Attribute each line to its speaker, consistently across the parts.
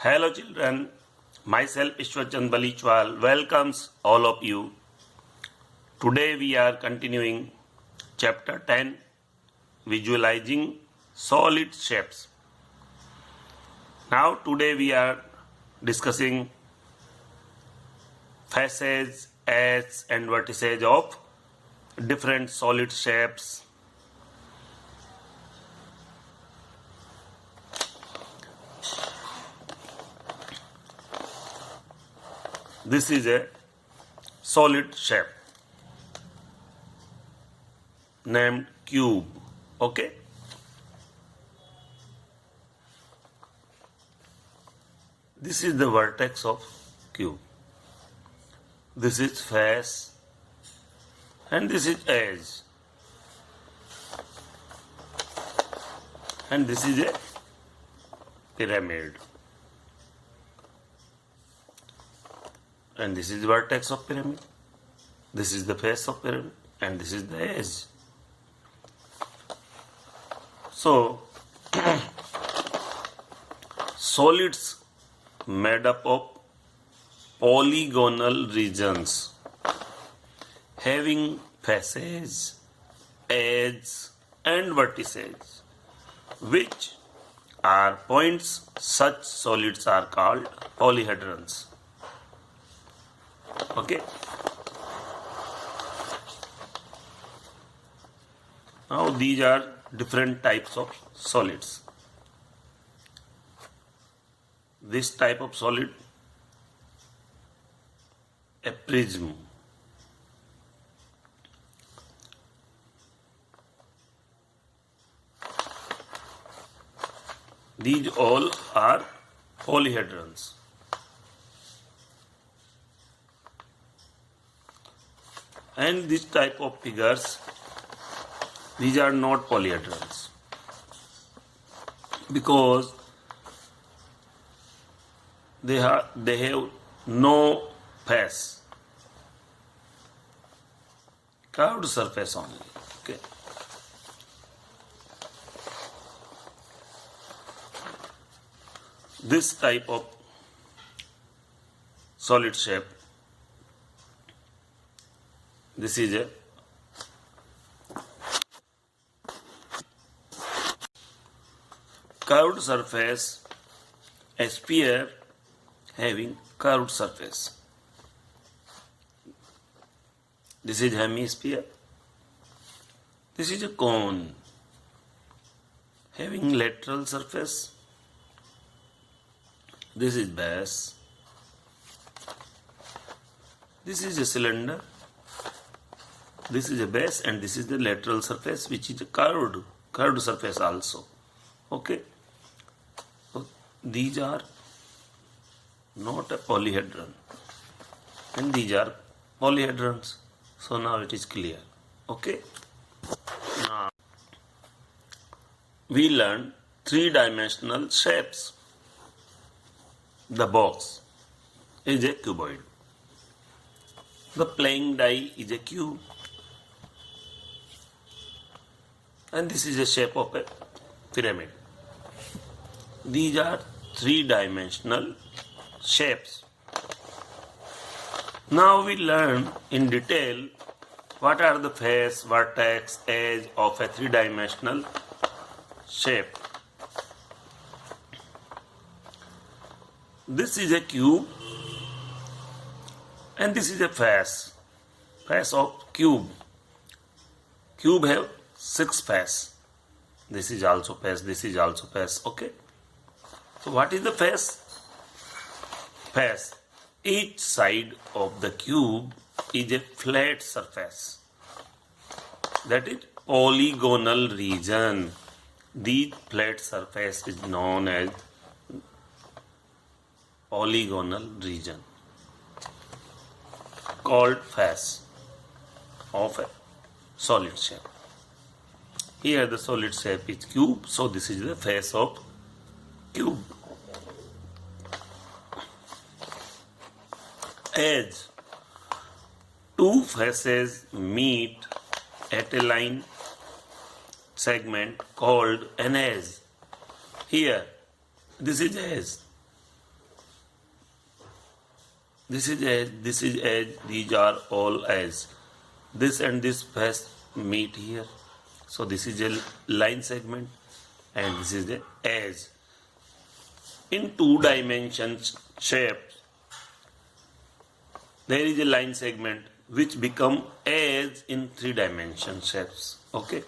Speaker 1: Hello children, myself Ishwarchand Balichwal welcomes all of you. Today we are continuing chapter 10, visualizing solid shapes. Now today we are discussing faces, edges and vertices of different solid shapes. This is a solid shape named cube. Okay. This is the vertex of cube. This is face and this is edge. And this is a pyramid. And this is the vertex of pyramid. This is the face of pyramid. And this is the edge. So, solids made up of polygonal regions having faces, edges and vertices, which are points. Such solids are called polyhedrons. Okay. Now these are different types of solids. This type of solid, a prism. These all are polyhedrons. And this type of figures, these are not polyhedrons because they have no face, curved surface only. Okay. This type of solid shape, this is a curved surface, a sphere having curved surface. This is hemisphere. This is a cone having lateral surface. This is base. This is a cylinder. This is a base and this is the lateral surface, which is a curved surface also. Okay. So these are not a polyhedron and these are polyhedrons. So now it is clear. Okay. Now we learned three-dimensional shapes. The box is a cuboid. The playing die is a cube. And this is the shape of a pyramid. These are three-dimensional shapes. Now we learn in detail what are the face, vertex, edge of a three-dimensional shape. This is a cube and this is a face of cube. Cube have 6 face. This is also face, this is also face. Okay. So what is the face? Face. Each side of the cube is a flat surface. That is polygonal region. The flat surface is known as polygonal region, called face of a solid shape. Here the solid shape is cube, so this is the face of cube. Edge. Two faces meet at a line segment called an edge. Here, this is edge. This is edge, this is edge, these are all edge. This and this face meet here. So this is a line segment and this is the edge. In 2 dimensions shape, there is a line segment which become edge in 3 dimension shapes. Okay,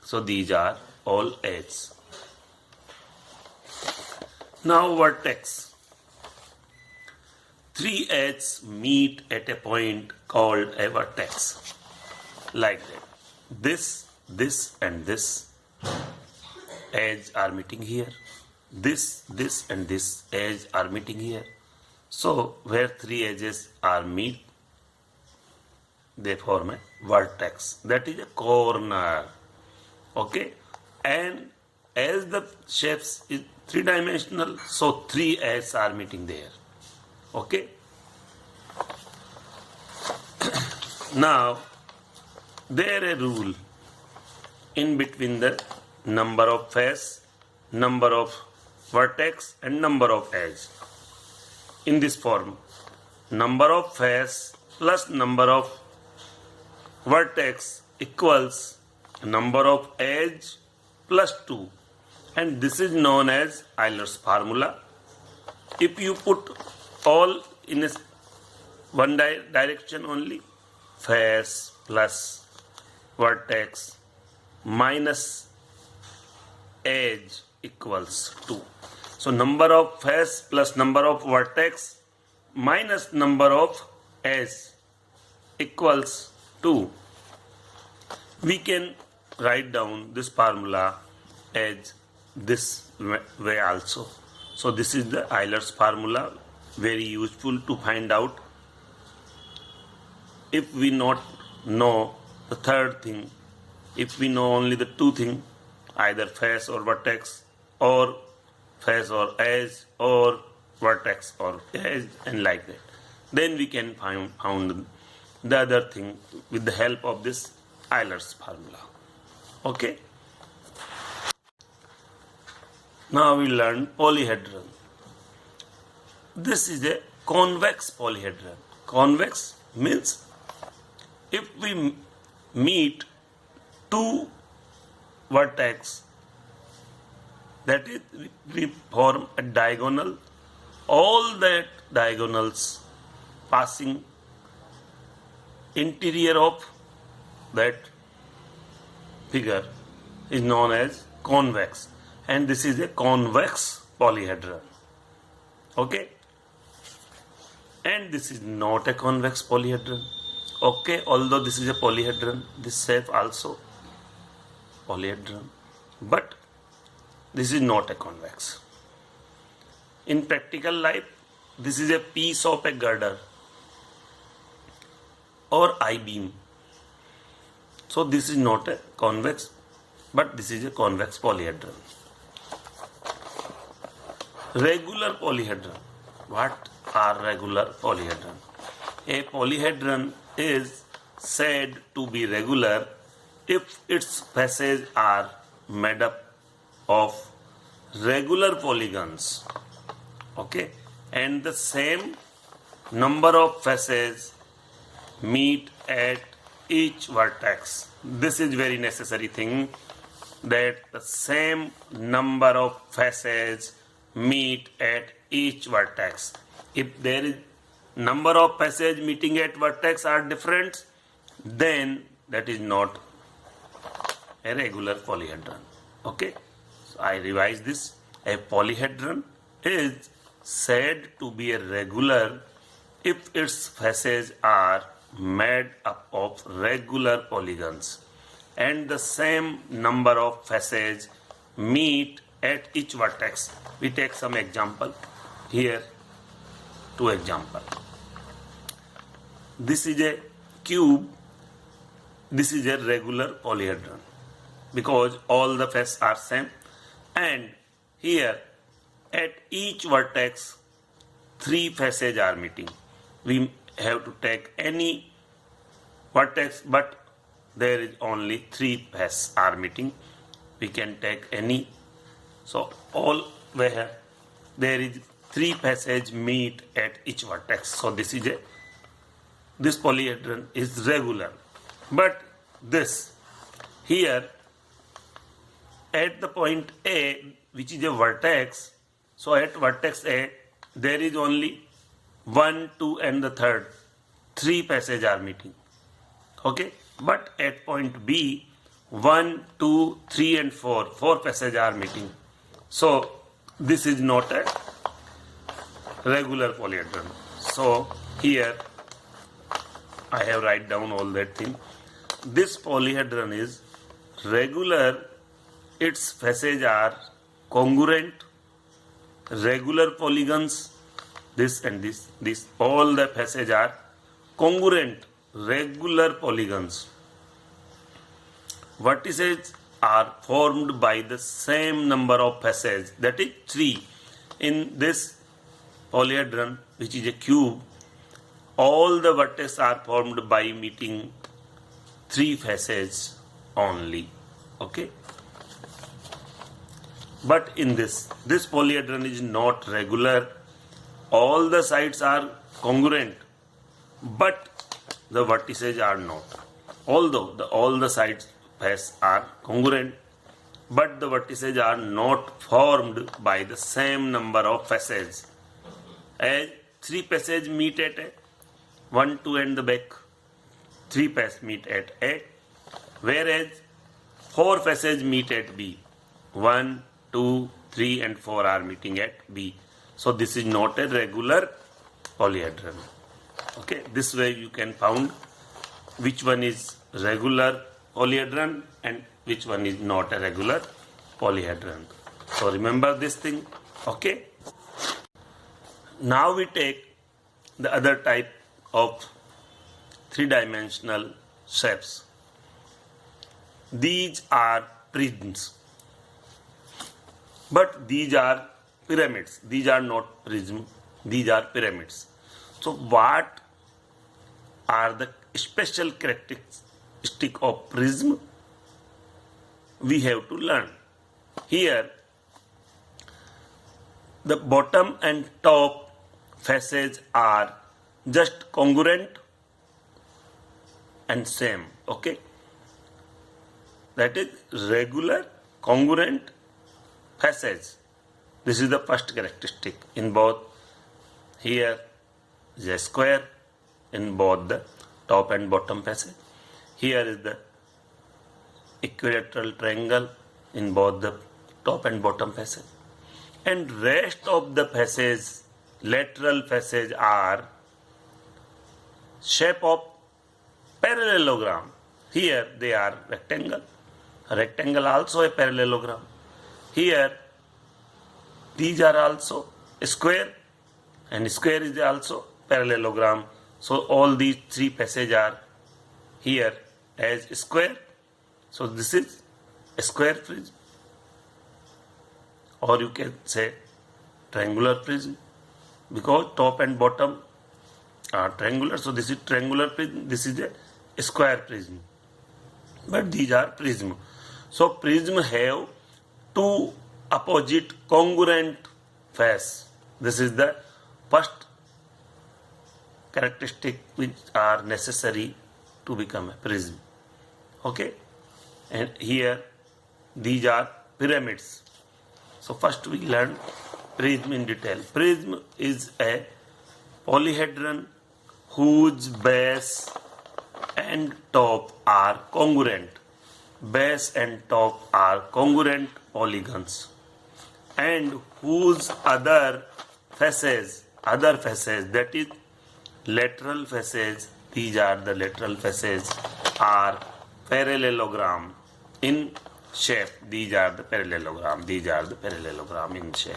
Speaker 1: so these are all edges. Now vertex. 3 edges meet at a point called a vertex. Like that. This and this edge are meeting here. This and this edge are meeting here. So where 3 edges are meet, they form a vertex. That is a corner. Okay, and as the shapes is 3-dimensional, so 3 edges are meeting there. Okay. Now there a rule in between the number of face, number of vertex and number of edge. In this form, number of face plus number of vertex equals number of edge plus 2, and this is known as Euler's formula. If you put all in a one direction only, face plus vertex minus edge equals 2. So number of face plus number of vertex minus number of edge equals 2. We can write down this formula as this way also. So this is the Euler's formula, very useful to find out. If we not know the third thing, if we know only the 2 things, either face or vertex, or face or edge, or vertex or edge, and like that, then we can find the other thing with the help of this Euler's formula. Okay. Now we learn polyhedron. This is a convex polyhedron. Convex means if we meet 2 vertex, that is, we form a diagonal. All that diagonals passing interior of that figure is known as convex, and this is a convex polyhedron. Okay, and this is not a convex polyhedron. Okay, although this is a polyhedron, this shape also polyhedron, but this is not a convex. In practical life, this is a piece of a girder or I-beam. So this is not a convex, but this is a convex polyhedron. Regular polyhedron. What are regular polyhedron? A polyhedron is said to be regular if its faces are made up of regular polygons. Okay, and the same number of faces meet at each vertex. This is very necessary thing, that the same number of faces meet at each vertex. If there is number of faces meeting at vertex are different, then that is not a regular polyhedron. Okay, so I revise this. A polyhedron is said to be a regular if its faces are made up of regular polygons and the same number of faces meet at each vertex. We take some example here. 2 example. This is a cube. This is a regular polyhedron because all the faces are same, and here at each vertex 3 faces are meeting. We have to take any vertex, but there is only 3 faces are meeting. We can take any. So all where there is three passages meet at each vertex. So this polyhedron is regular. But this here at the point A, which is a vertex, so at vertex A there is only 1, 2 and the third. 3 passages are meeting. Okay, but at point B 1, 2, 3 and 4 passages are meeting. So this is not a regular polyhedron. So here I have write down all that thing. This polyhedron is regular. Its passages are congruent, regular polygons. This and this all the passages are congruent, regular polygons. Vertices are formed by the same number of passages, that is 3. In this polyhedron, which is a cube, all the vertices are formed by meeting 3 faces only. Okay. But in this polyhedron is not regular. All the sides are congruent, but the vertices are not. Although all the sides faces are congruent, but the vertices are not formed by the same number of faces. As 3 passages meet at A, 1, 2 and the back, 3 passages meet at A, whereas 4 passages meet at B. 1, 2, 3 and 4 are meeting at B. So this is not a regular polyhedron. Okay, this way you can find which one is regular polyhedron and which one is not a regular polyhedron. So remember this thing. Okay. Now we take the other type of 3-dimensional shapes. These are prisms, but these are pyramids. These are not prism, these are pyramids. So what are the special characteristic of prism? We have to learn. Here the bottom and top faces are just congruent and same. Okay, that is regular congruent faces. This is the first characteristic in both. Here is a square in both the top and bottom faces. Here is the equilateral triangle in both the top and bottom faces. And rest of the faces, lateral faces, are shape of parallelogram. Here they are rectangle. Rectangle also a parallelogram. Here these are also square, and square is also parallelogram. So all these 3 faces are here as square. So this is a square prism, or you can say triangular prism, because top and bottom are triangular. So this is triangular prism, this is a square prism, but these are prism. So prism have 2 opposite congruent face. This is the first characteristic which are necessary to become a prism. Okay, and here these are pyramids. So first we learn prism in detail. Prism is a polyhedron whose base and top are congruent. Base and top are congruent polygons, and whose other faces, that is lateral faces, these are the lateral faces, are parallelogram in shape. These are the parallelogram in shape.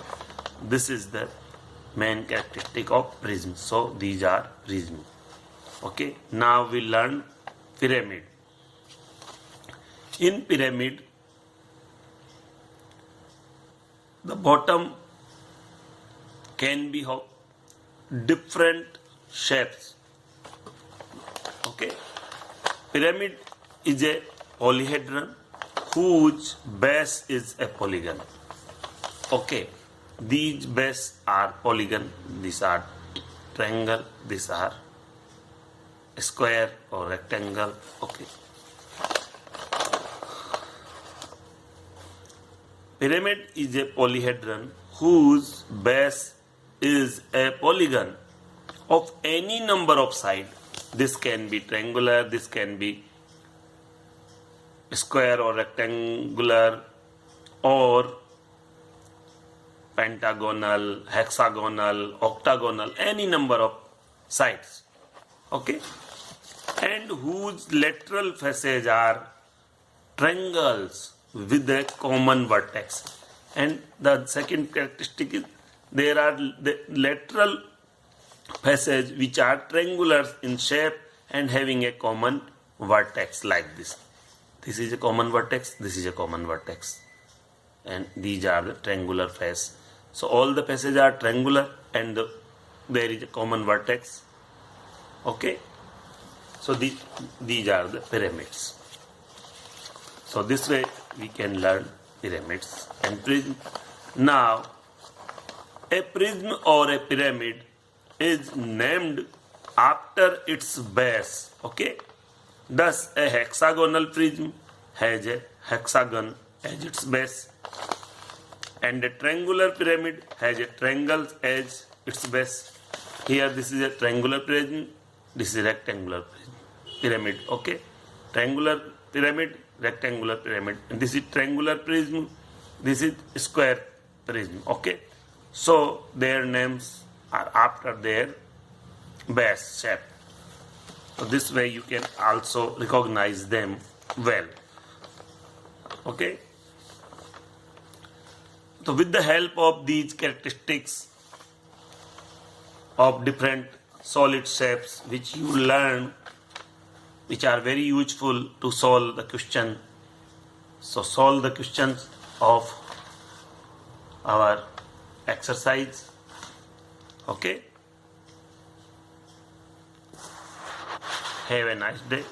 Speaker 1: This is the main characteristic of prism. So these are prism. Okay, now we learn pyramid. In pyramid, the bottom can be of different shapes. Okay, pyramid is a polyhedron whose base is a polygon. Okay, these base are polygon, these are triangle, these are square or rectangle. Okay. Pyramid is a polyhedron whose base is a polygon of any number of sides. This can be triangular, this can be square or rectangular, or pentagonal, hexagonal, octagonal, any number of sides. Okay, and whose lateral faces are triangles with a common vertex. And the second characteristic is there are the lateral faces which are triangular in shape and having a common vertex like this. This is a common vertex, this is a common vertex, and these are the triangular face. So all the faces are triangular and there is a common vertex. Okay, so these are the pyramids. So this way we can learn pyramids and prism. Now a prism or a pyramid is named after its base. Okay, thus a hexagonal prism has a hexagon as its base, and a triangular pyramid has a triangle as its base. Here this is a triangular prism, this is a rectangular pyramid. Okay, triangular pyramid, rectangular pyramid, and this is triangular prism, this is square prism. Okay, so their names are after their base shape. So this way you can also recognize them well. Okay, so with the help of these characteristics of different solid shapes which you learn, which are very useful to solve the question. So solve the questions of our exercise. Okay. Have a nice day.